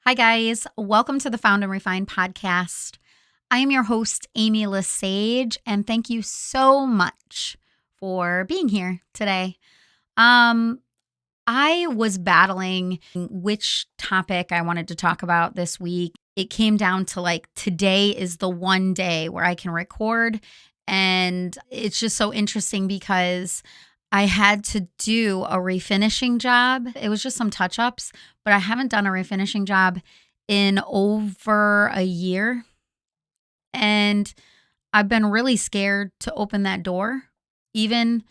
Hi, guys. Welcome to the Found and Refine podcast. I am your host, Amy Lesage, and thank you so much for being here today. Um, I was battling which topic I wanted to talk about this week. It came down to today is the one day where I can record. And it's just so interesting because I had to do a refinishing job. It was just some touch ups, but I haven't done a refinishing job in over a year. And I've been really scared to open that door, even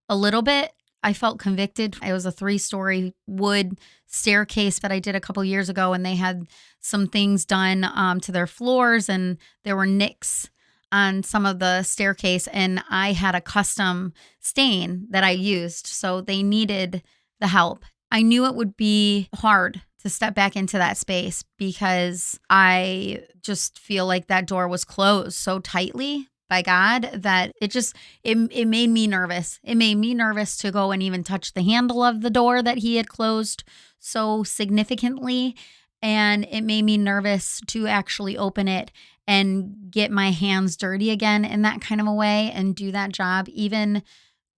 a little bit. I felt convicted. It was a 3-story wood staircase that I did a couple years ago, and they had some things done to their floors, and there were nicks on some of the staircase, and I had a custom stain that I used, so they needed the help. I knew it would be hard to step back into that space because I just feel like that door was closed so tightly by God that it made me nervous. It made me nervous to go and even touch the handle of the door that he had closed so significantly. And it made me nervous to actually open it and get my hands dirty again in that kind of a way and do that job, even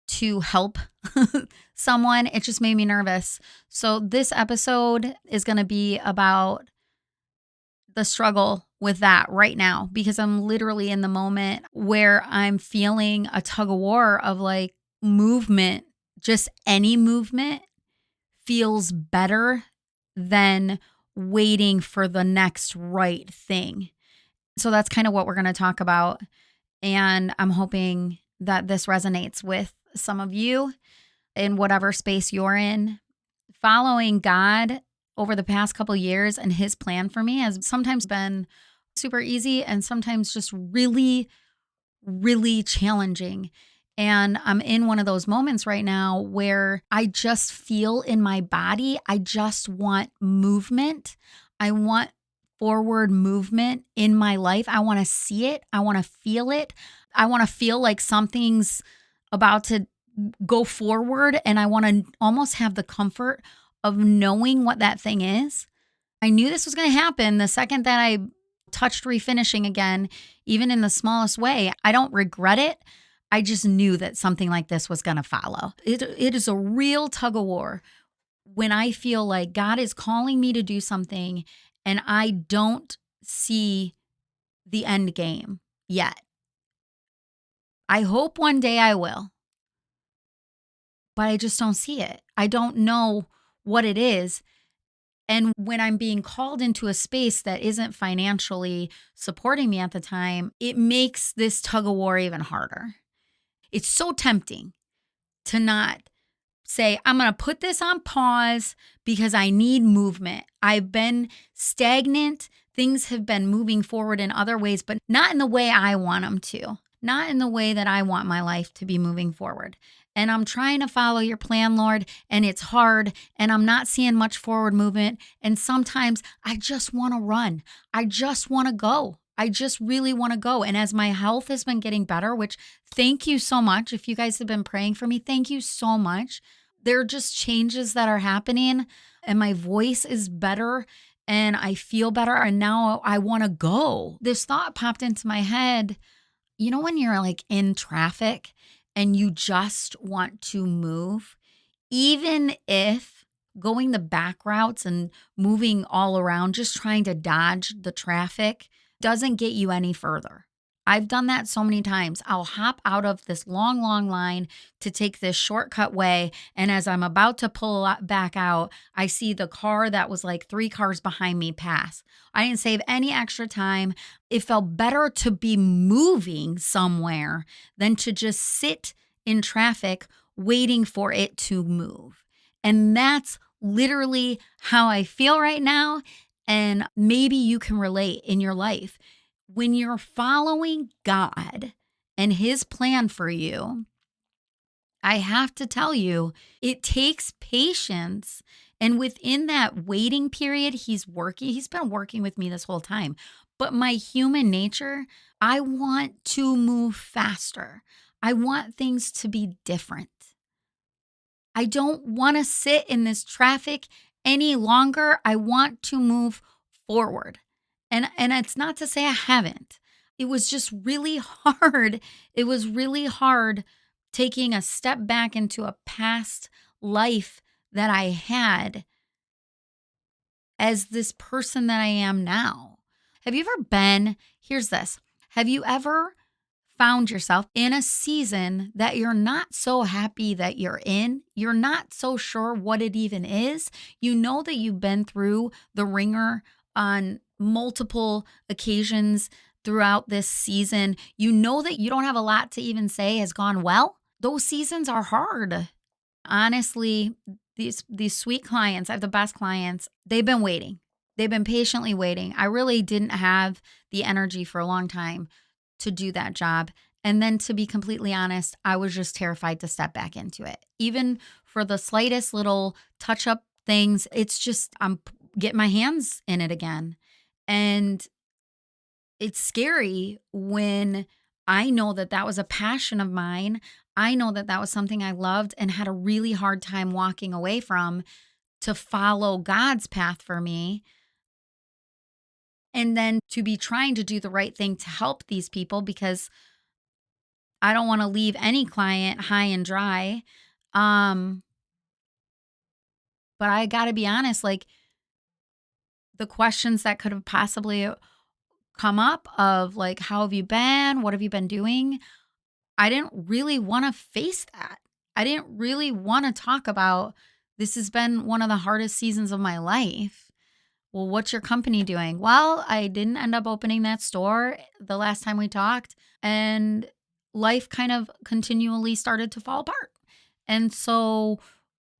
to help someone. It just made me nervous. So this episode is going to be about the struggle with that right now because I'm literally in the moment where I'm feeling a tug of war of movement. Just any movement feels better than waiting for the next right thing. So that's kind of what we're going to talk about. And I'm hoping that this resonates with some of you in whatever space you're in. Following God over the past couple years and his plan for me has sometimes been super easy and sometimes just really, really challenging. And I'm in one of those moments right now where I just feel in my body, I just want movement. I want forward movement in my life. I want to see it. I want to feel it. I want to feel like something's about to go forward, and I want to almost have the comfort of knowing what that thing is. I knew this was going to happen the second that I touched refinishing again, even in the smallest way. I don't regret it. I just knew that something like this was going to follow. It is a real tug of war when I feel like God is calling me to do something and I don't see the end game yet. I hope one day I will, but I just don't see it. I don't know what it is. And when I'm being called into a space that isn't financially supporting me at the time, it makes this tug of war even harder. It's so tempting to not say, I'm going to put this on pause because I need movement. I've been stagnant. Things have been moving forward in other ways, but not in the way I want them to, not in the way that I want my life to be moving forward. And I'm trying to follow your plan, Lord, and it's hard, and I'm not seeing much forward movement. And sometimes I just want to run. I just want to go. I just really want to go. And as my health has been getting better, which thank you so much. If you guys have been praying for me, thank you so much. There are just changes that are happening, and my voice is better and I feel better. And now I want to go. This thought popped into my head. You know, when you're in traffic and you just want to move, even if going the back routes and moving all around, just trying to dodge the traffic doesn't get you any further. I've done that so many times. I'll hop out of this long, long line to take this shortcut way. And as I'm about to pull back out, I see the car that was 3 cars behind me pass. I didn't save any extra time. It felt better to be moving somewhere than to just sit in traffic waiting for it to move. And that's literally how I feel right now. And maybe you can relate in your life. When you're following God and his plan for you, I have to tell you, it takes patience. And within that waiting period, he's been working with me this whole time. But my human nature, I want to move faster. I want things to be different. I don't want to sit in this traffic any longer. I want to move forward. And it's not to say I haven't. It was just really hard. It was really hard taking a step back into a past life that I had as this person that I am now. Have you ever been, here's this, have you ever found yourself in a season that you're not so happy that you're in? You're not so sure what it even is. You know that you've been through the ringer on multiple occasions throughout this season. You know that you don't have a lot to even say has gone well. Those seasons are hard. Honestly, these sweet clients, I have the best clients. They've been waiting. They've been patiently waiting. I really didn't have the energy for a long time to do that job. And then to be completely honest, I was just terrified to step back into it. Even for the slightest little touch up things, it's just getting my hands in it again. And it's scary when I know that that was a passion of mine. I know that that was something I loved and had a really hard time walking away from to follow God's path for me. And then to be trying to do the right thing to help these people because I don't want to leave any client high and dry. Um, but I got to be honest, like the questions that could have possibly come up of like, how have you been? What have you been doing? I didn't really want to face that. I didn't really want to talk about this has been one of the hardest seasons of my life. Well, what's your company doing? Well, I didn't end up opening that store the last time we talked, and life kind of continually started to fall apart. And so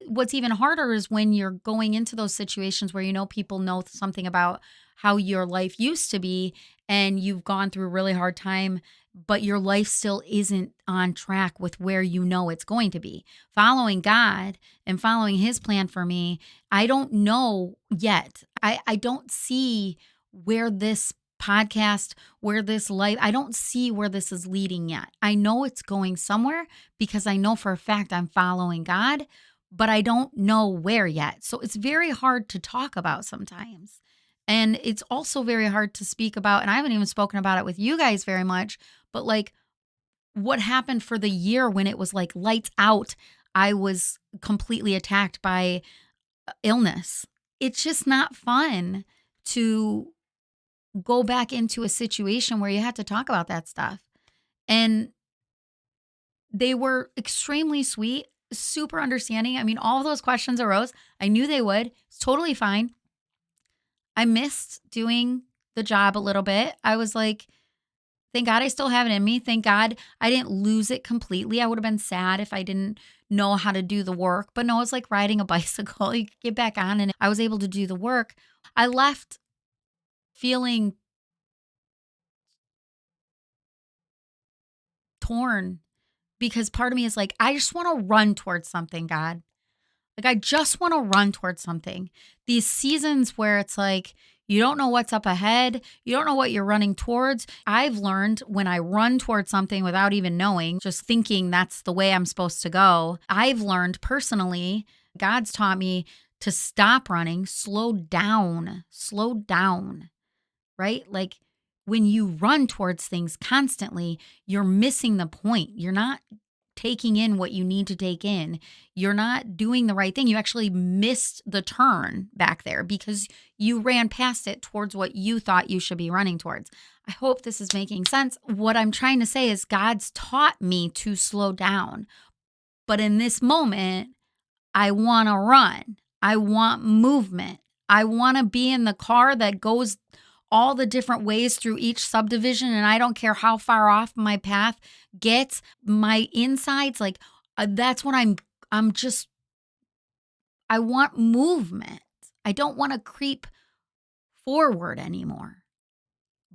what's even harder is when you're going into those situations where you know people know something about how your life used to be and you've gone through a really hard time, but your life still isn't on track with where you know it's going to be. Following God and following his plan for me, I don't know yet. I don't see where this podcast, where this life, I don't see where this is leading yet. I know it's going somewhere because I know for a fact I'm following God, but I don't know where yet. So it's very hard to talk about sometimes. And it's also very hard to speak about. And I haven't even spoken about it with you guys very much, but like what happened for the year when it was like lights out, I was completely attacked by illness. It's just not fun to go back into a situation where you have to talk about that stuff. And they were extremely sweet, super understanding. I mean, all of those questions arose. I knew they would. It's totally fine. I missed doing the job a little bit. I was like, thank God I still have it in me. Thank God I didn't lose it completely. I would have been sad if I didn't know how to do the work. But no, it's like riding a bicycle. You get back on and I was able to do the work. I left feeling torn because part of me is like, I just want to run towards something, God. Like, I just want to run towards something. These seasons where it's like, you don't know what's up ahead. You don't know what you're running towards. I've learned when I run towards something without even knowing, just thinking that's the way I'm supposed to go. I've learned personally, God's taught me to stop running, slow down, right? Like when you run towards things constantly, you're missing the point. You're not taking in what you need to take in. You're not doing the right thing. You actually missed the turn back there because you ran past it towards what you thought you should be running towards. I hope this is making sense. What I'm trying to say is God's taught me to slow down. But in this moment, I want to run. I want movement. I want to be in the car that goes all the different ways through each subdivision. And I don't care how far off my path gets, my insides, like that's what I'm just, I want movement. I don't want to creep forward anymore.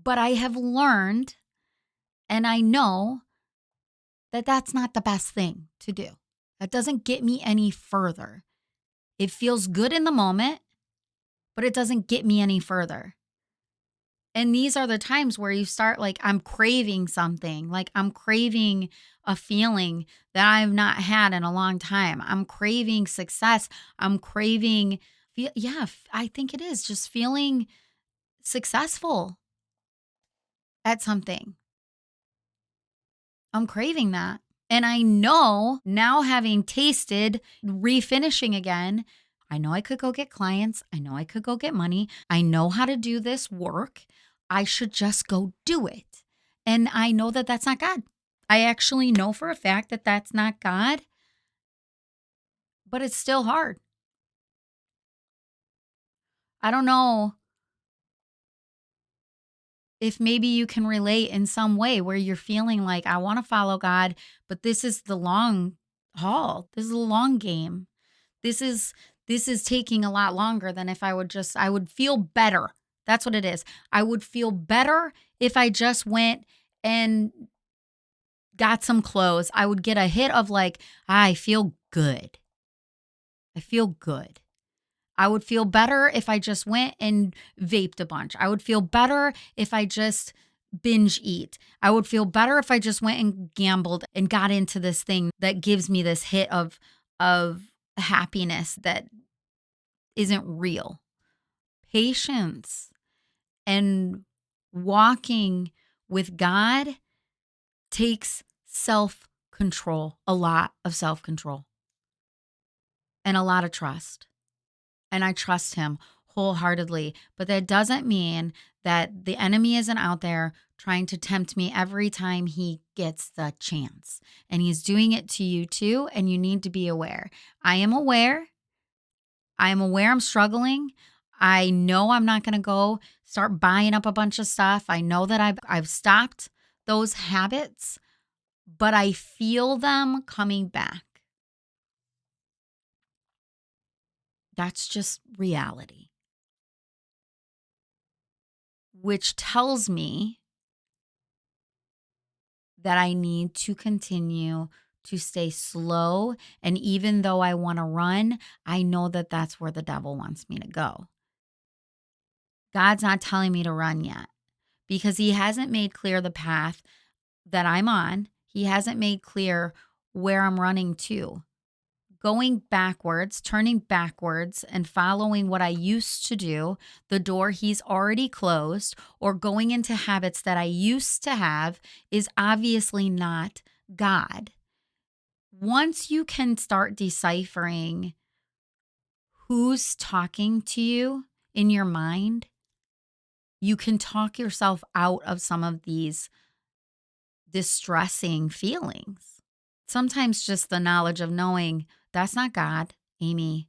But I have learned and I know that that's not the best thing to do. That doesn't get me any further. It feels good in the moment, but it doesn't get me any further. And these are the times where you start like, I'm craving something, like I'm craving a feeling that I've not had in a long time. I'm craving success. I'm craving, I think it is just feeling successful at something. I'm craving that. And I know now, having tasted refinishing again, I know I could go get clients. I know I could go get money. I know how to do this work. I should just go do it. And I know that that's not God. I actually know for a fact that that's not God, but it's still hard. I don't know if maybe you can relate in some way where you're feeling like, I want to follow God, but this is the long haul. This is a long game. This is this is taking a lot longer than if I would feel better. That's what it is. I would feel better if I just went and got some clothes. I would get a hit of like, I feel good. I feel good. I would feel better if I just went and vaped a bunch. I would feel better if I just binge eat. I would feel better if I just went and gambled and got into this thing that gives me this hit of happiness that isn't real. Patience and walking with God takes self-control, a lot of self-control and a lot of trust. And I trust him wholeheartedly. But that doesn't mean that the enemy isn't out there trying to tempt me every time he gets the chance. And he's doing it to you too. And you need to be aware. I am aware. I am aware I'm struggling. I know I'm not going to go start buying up a bunch of stuff. I know that I've stopped those habits, but I feel them coming back. That's just reality, which tells me that I need to continue to stay slow. And even though I want to run, I know that that's where the devil wants me to go. God's not telling me to run yet because he hasn't made clear the path that I'm on. He hasn't made clear where I'm running to. Going backwards, turning backwards, and following what I used to do, the door he's already closed, or going into habits that I used to have is obviously not God. Once you can start deciphering who's talking to you in your mind, you can talk yourself out of some of these distressing feelings. Sometimes just the knowledge of knowing that's not God, Amy.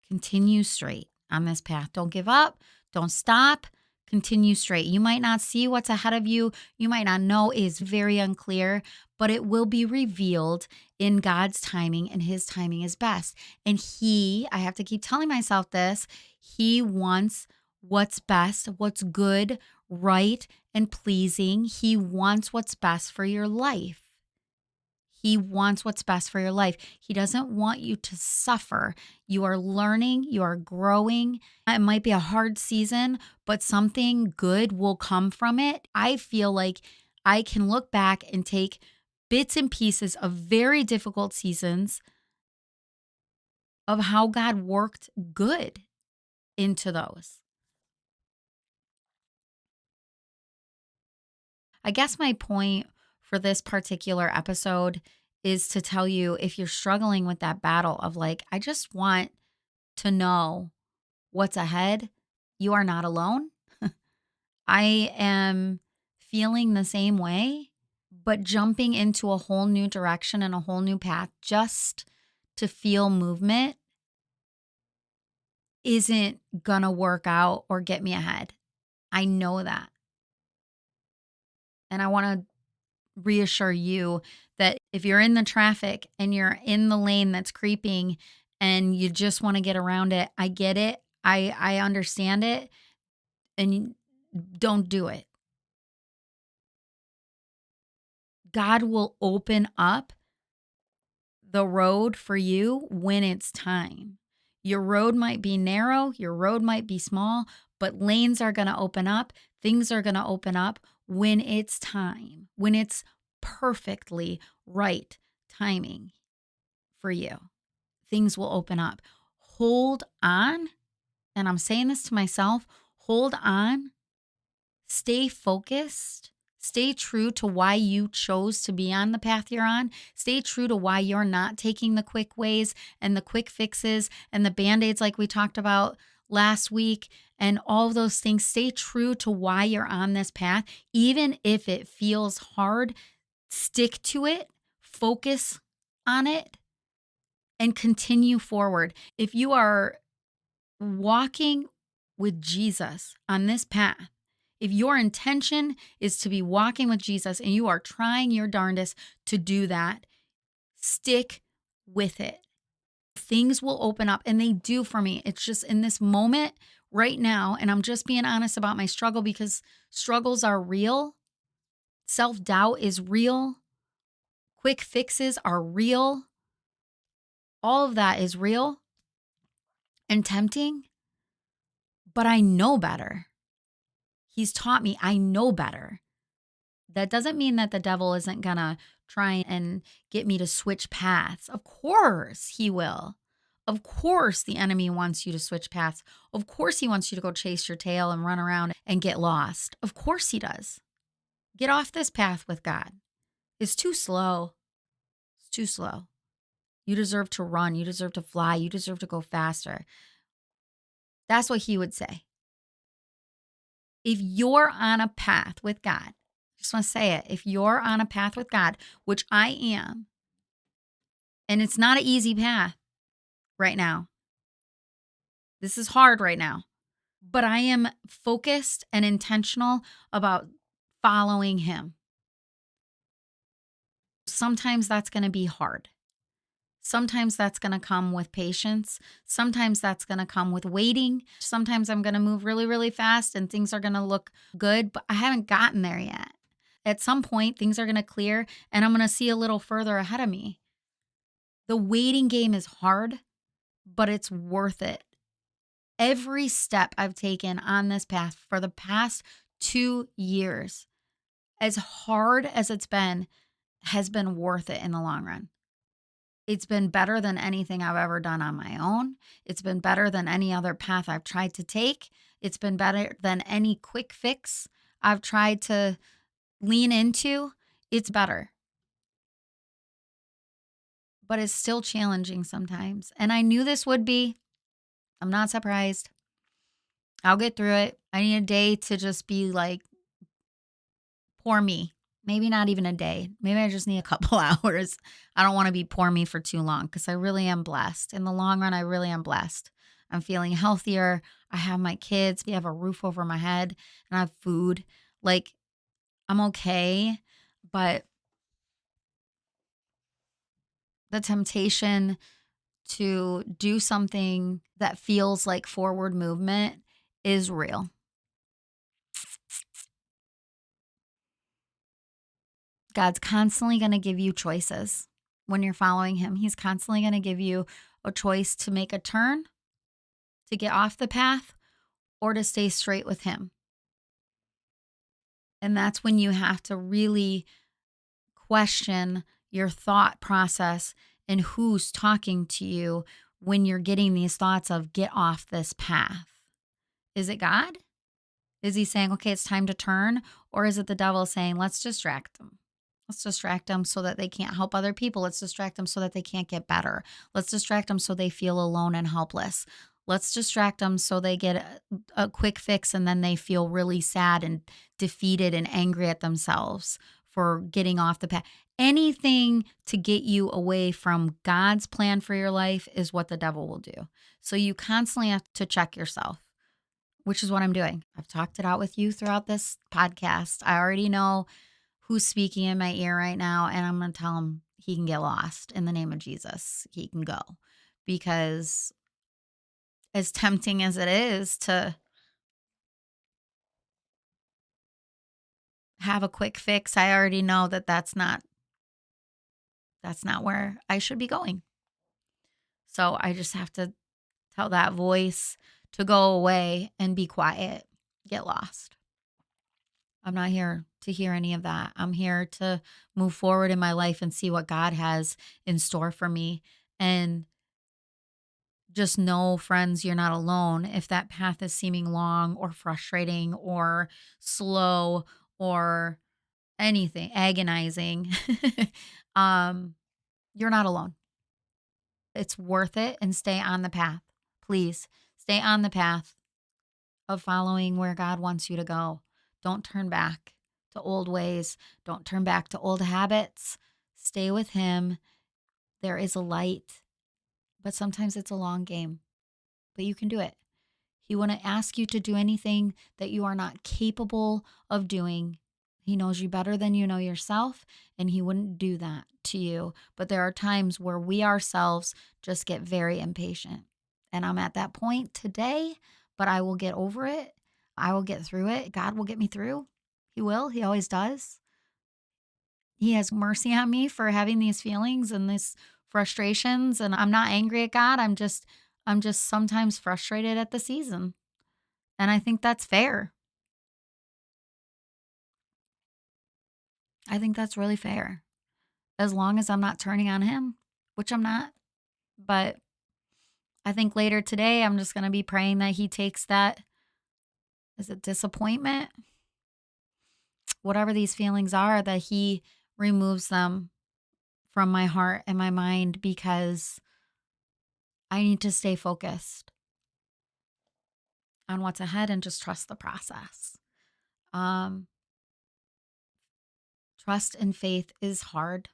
Continue straight on this path. Don't give up. Don't stop. Continue straight. You might not see what's ahead of you. You might not know. It is very unclear, but it will be revealed in God's timing, and his timing is best. And I have to keep telling myself this, he wants what's best, what's good, right, and pleasing. He wants what's best for your life. He wants what's best for your life. He doesn't want you to suffer. You are learning, you are growing. It might be a hard season, but something good will come from it. I feel like I can look back and take bits and pieces of very difficult seasons of how God worked good into those. I guess my point for this particular episode is to tell you, if you're struggling with that battle of like, I just want to know what's ahead, you are not alone. I am feeling the same way, but jumping into a whole new direction and a whole new path just to feel movement isn't gonna work out or get me ahead. I know that. And I wanna reassure you that if you're in the traffic and you're in the lane that's creeping and you just wanna get around it, I get it. I understand it. And don't do it. God will open up the road for you when it's time. Your road might be narrow, your road might be small, but lanes are going to open up. Things are going to open up when it's time, when it's perfectly right timing for you. Things will open up. Hold on and I'm saying this to myself, hold on, stay focused, stay true to why you chose to be on the path you're on. Stay true to why you're not taking the quick ways and the quick fixes and the band-aids like we talked about last week and all of those things. Stay true to why you're on this path. Even if it feels hard, stick to it, focus on it, and continue forward. If you are walking with Jesus on this path, if your intention is to be walking with Jesus and you are trying your darndest to do that, stick with it. Things will open up, and they do for me. It's just in this moment right now, and I'm just being honest about my struggle because struggles are real. Self-doubt is real. Quick fixes are real. All of that is real and tempting, but I know better. He's taught me I know better. That doesn't mean that the devil isn't gonna try and get me to switch paths. Of course he will. Of course the enemy wants you to switch paths. Of course he wants you to go chase your tail and run around and get lost. Of course he does. Get off this path with God. It's too slow. It's too slow. You deserve to run. You deserve to fly. You deserve to go faster. That's what he would say. If you're on a path with God, just want to say it. If you're on a path with God, which I am, and it's not an easy path right now. This is hard right now, but I am focused and intentional about following him. Sometimes that's going to be hard. Sometimes that's going to come with patience. Sometimes that's going to come with waiting. Sometimes I'm going to move really, really fast and things are going to look good, but I haven't gotten there yet. At some point, things are going to clear and I'm going to see a little further ahead of me. The waiting game is hard, but it's worth it. Every step I've taken on this path for the past 2 years, as hard as it's been, has been worth it in the long run. It's been better than anything I've ever done on my own. It's been better than any other path I've tried to take. It's been better than any quick fix I've tried to lean into. It's better. But it's still challenging sometimes. And I knew this would be. I'm not surprised. I'll get through it. I need a day to just be like, poor me. Maybe not even a day. Maybe I just need a couple hours. I don't want to be poor me for too long because I really am blessed. In the long run, I really am blessed. I'm feeling healthier. I have my kids. We have a roof over my head and I have food. Like, I'm okay. But the temptation to do something that feels like forward movement is real. God's constantly going to give you choices when you're following him. He's constantly going to give you a choice to make a turn, to get off the path, or to stay straight with him. And that's when you have to really question your thought process and who's talking to you when you're getting these thoughts of get off this path. Is it God? Is he saying, okay, it's time to turn? Or is it the devil saying, let's distract them? Let's distract them so that they can't help other people. Let's distract them so that they can't get better. Let's distract them so they feel alone and helpless. Let's distract them so they get a quick fix and then they feel really sad and defeated and angry at themselves for getting off the path. Anything to get you away from God's plan for your life is what the devil will do. So you constantly have to check yourself, which is what I'm doing. I've talked it out with you throughout this podcast. I already know who's speaking in my ear right now, and I'm going to tell him he can get lost in the name of Jesus. He can go. Because as tempting as it is to have a quick fix, I already know that that's not where I should be going. So I just have to tell that voice to go away and be quiet, get lost. I'm not here to hear any of that. I'm here to move forward in my life and see what God has in store for me. And just know, friends, you're not alone. If that path is seeming long or frustrating or slow or anything, agonizing, um, you're not alone. It's worth it, and stay on the path. Please stay on the path of following where God wants you to go. Don't turn back to old ways. Don't turn back to old habits. Stay with Him. There is a light, but sometimes it's a long game, but you can do it. He wouldn't ask you to do anything that you are not capable of doing. He knows you better than you know yourself, and He wouldn't do that to you. But there are times where we ourselves just get very impatient. And I'm at that point today, but I will get over it. I will get through it. God will get me through. He will. He always does. He has mercy on me for having these feelings and these frustrations. And I'm not angry at God. I'm just sometimes frustrated at the season. And I think that's fair. I think that's really fair. As long as I'm not turning on Him, which I'm not. But I think later today, I'm just going to be praying that He takes that, is it disappointment? Whatever these feelings are, that He removes them from my heart and my mind, because I need to stay focused on what's ahead and just trust the process. Um, Trust and faith is hard,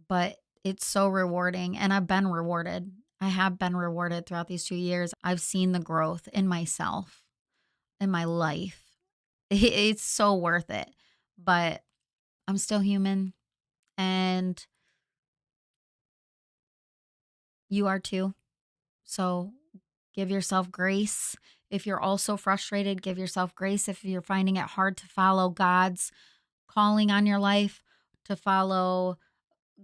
but it's so rewarding. And I've been rewarded. I have been rewarded throughout these 2 years. I've seen the growth in myself, in my life. It's so worth it. But I'm still human, and you are too. So give yourself grace. If you're also frustrated, give yourself grace. If you're finding it hard to follow God's calling on your life, to follow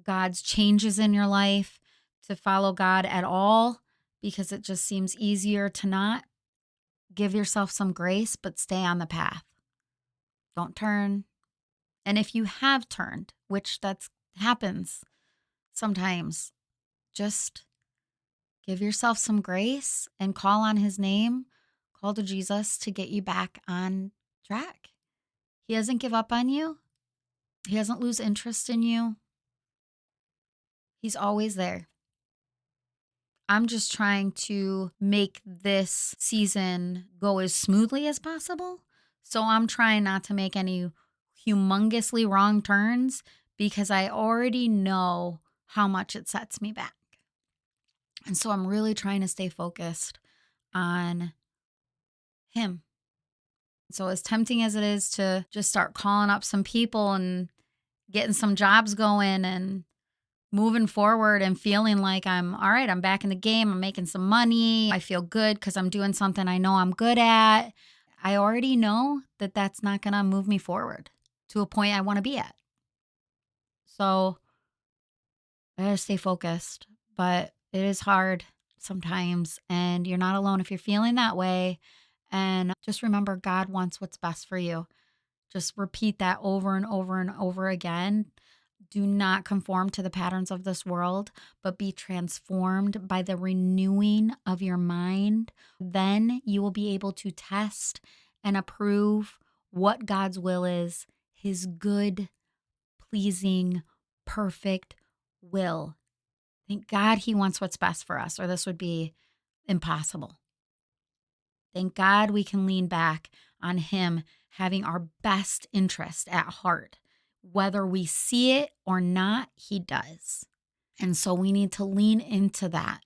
God's changes in your life, to follow God at all, because it just seems easier to not. Give yourself some grace, but stay on the path. Don't turn. And if you have turned, which that's happens sometimes, just give yourself some grace and call on His name. Call to Jesus to get you back on track. He doesn't give up on you. He doesn't lose interest in you. He's always there. I'm just trying to make this season go as smoothly as possible. So I'm trying not to make any humongously wrong turns, because I already know how much it sets me back. And so I'm really trying to stay focused on Him. So as tempting as it is to just start calling up some people and getting some jobs going and moving forward and feeling like I'm all right, I'm back in the game, I'm making some money, I feel good because I'm doing something I know I'm good at. I already know that that's not going to move me forward to a point I want to be at. So I gotta stay focused, but it is hard sometimes, and you're not alone if you're feeling that way. And just remember, God wants what's best for you. Just repeat that over and over and over again. Do not conform to the patterns of this world, but be transformed by the renewing of your mind. Then you will be able to test and approve what God's will is, His good, pleasing, perfect will. Thank God He wants what's best for us, or this would be impossible. Thank God we can lean back on Him having our best interest at heart. Whether we see it or not, He does. And so we need to lean into that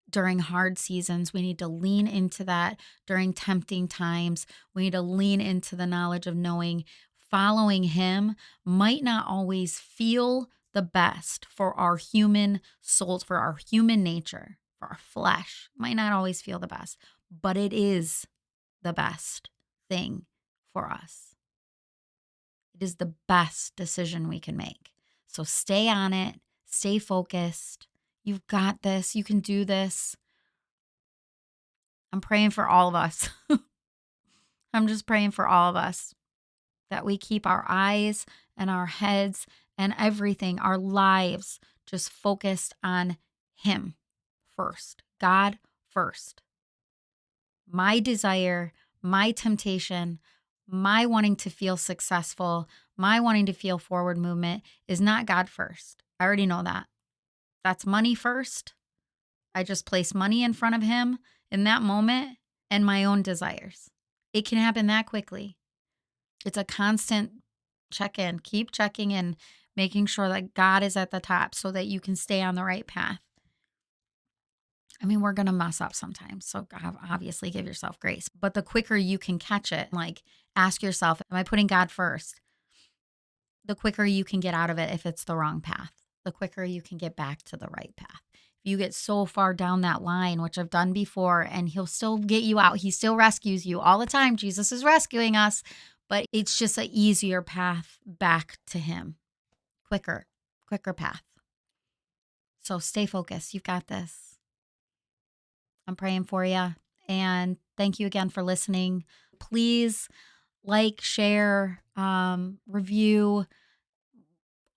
during hard seasons. We need to lean into that during tempting times. We need to lean into the knowledge of knowing following Him might not always feel the best for our human souls, for our human nature, for our flesh. Might not always feel the best, but it is the best thing for us. It is the best decision we can make. So stay on it, stay focused. You've got this. You can do this. I'm praying for all of us. I'm just praying for all of us that we keep our eyes and our heads and everything, our lives, just focused on Him. first. God first. My desire, my temptation, my wanting to feel successful, my wanting to feel forward movement is not God first. I already know that. That's money first. I just place money in front of him in that moment and my own desires. It can happen that quickly. It's a constant check in. Keep checking in, making sure that God is at the top so that you can stay on the right path. I mean, we're going to mess up sometimes. So obviously give yourself grace. But the quicker you can catch it, like ask yourself, am I putting God first? The quicker you can get out of it if it's the wrong path. The quicker you can get back to the right path. If you get so far down that line, which I've done before, and he'll still get you out. He still rescues you all the time. Jesus is rescuing us, but it's just an easier path back to him. Quicker path. So stay focused. You've got this. I'm praying for you. And thank you again for listening. Please like, share, review,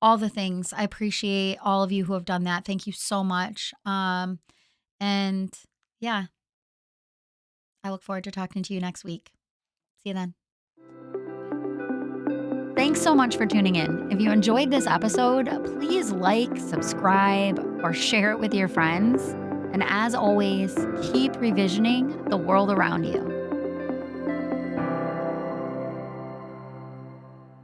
all the things. I appreciate all of you who have done that. Thank you so much. And yeah, I look forward to talking to you next week. See you then. Thanks so much for tuning in. If you enjoyed this episode, please like, subscribe, or share it with your friends. And as always, keep revisioning the world around you.